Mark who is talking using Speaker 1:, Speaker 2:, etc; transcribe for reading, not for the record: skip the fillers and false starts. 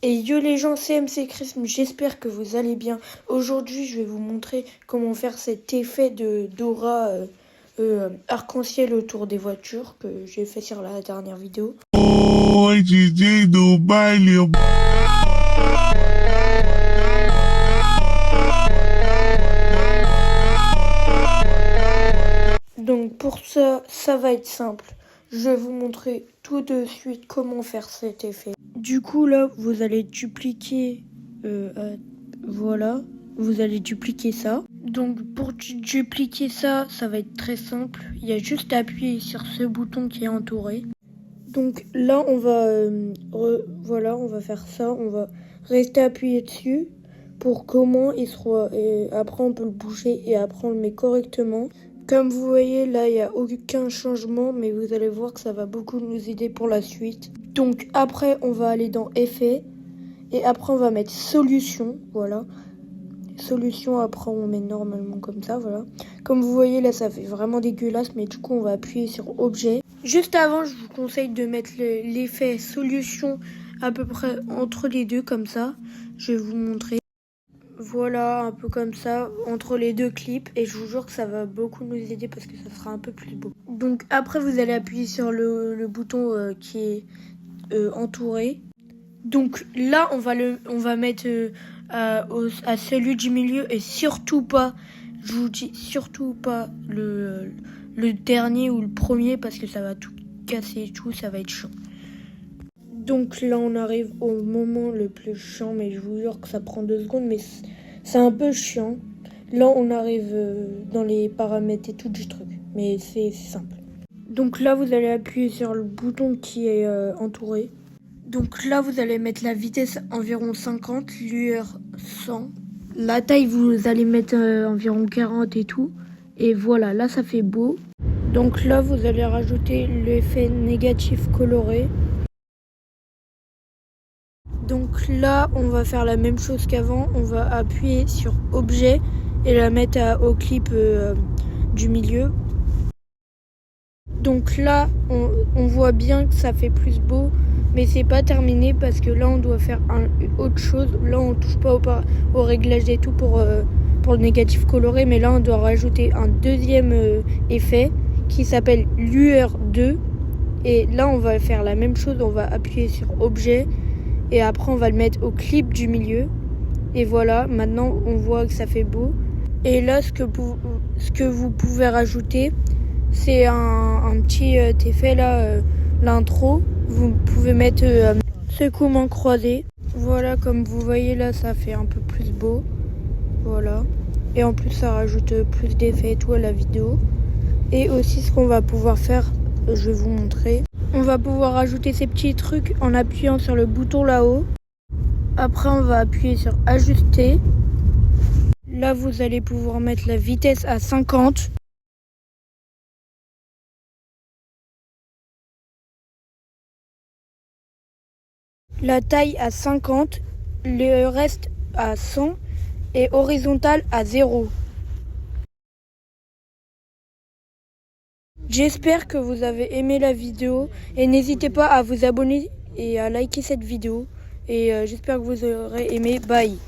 Speaker 1: Et yo les gens, c'est MC Chrism, j'espère que vous allez bien. Aujourd'hui, je vais vous montrer comment faire cet effet d'aura arc-en-ciel autour des voitures que j'ai fait sur la dernière vidéo. Donc pour ça, ça va être simple. Je vais vous montrer tout de suite comment faire cet effet. Du coup là, vous allez dupliquer, voilà, vous allez dupliquer ça. Donc pour dupliquer ça, ça va être très simple. Il y a juste à appuyer sur ce bouton qui est entouré. Donc là, on va, voilà, on va faire ça. On va rester appuyé dessus pour comment il soit. Et après, on peut le bouger et après, on le met correctement. Comme vous voyez, là, il n'y a aucun changement, mais vous allez voir que ça va beaucoup nous aider pour la suite. Donc après, on va aller dans Effets. Et après, on va mettre Solution, voilà. Solution, après, on met normalement comme ça, voilà. Comme vous voyez, là, ça fait vraiment dégueulasse, mais du coup, on va appuyer sur Objet. Juste avant, je vous conseille de mettre l'effet Solution à peu près entre les deux, comme ça. Je vais vous montrer. Voilà, un peu comme ça, entre les deux clips. Et je vous jure que ça va beaucoup nous aider parce que ça sera un peu plus beau. Donc après, vous allez appuyer sur le bouton qui est entouré. Donc là, on va mettre à celui du milieu et surtout pas, je vous dis surtout pas le dernier ou le premier parce que ça va tout casser et tout, ça va être chiant. Donc là, on arrive au moment le plus chiant, mais je vous jure que ça prend 2 secondes, mais c'est un peu chiant. Là, on arrive dans les paramètres et tout du truc, mais c'est simple. Donc là, vous allez appuyer sur le bouton qui est entouré. Donc là, vous allez mettre la vitesse environ 50, lueur 100. La taille, vous allez mettre environ 40 et tout. Et voilà, là, ça fait beau. Donc là, vous allez rajouter l'effet négatif coloré. Donc là, on va faire la même chose qu'avant. On va appuyer sur Objet et la mettre au clip du milieu. Donc là, on voit bien que ça fait plus beau. Mais c'est pas terminé parce que là on doit faire autre chose. Là on touche pas au réglage et tout pour le négatif coloré. Mais là on doit rajouter un deuxième effet qui s'appelle lueur 2. Et là on va faire la même chose. On va appuyer sur Objet. Et après on va le mettre au clip du milieu. Et voilà, maintenant on voit que ça fait beau. Et là ce que vous pouvez rajouter, c'est un petit effet là, l'intro. Vous pouvez mettre secouement croisé. Voilà, comme vous voyez là, ça fait un peu plus beau. Voilà. Et en plus, ça rajoute plus d'effets et tout à la vidéo. Et aussi, ce qu'on va pouvoir faire, je vais vous montrer. On va pouvoir rajouter ces petits trucs en appuyant sur le bouton là-haut. Après, on va appuyer sur ajuster. Là, vous allez pouvoir mettre la vitesse à 50. La taille à 50, le reste à 100 et horizontal à 0. J'espère que vous avez aimé la vidéo et n'hésitez pas à vous abonner et à liker cette vidéo. Et j'espère que vous aurez aimé. Bye.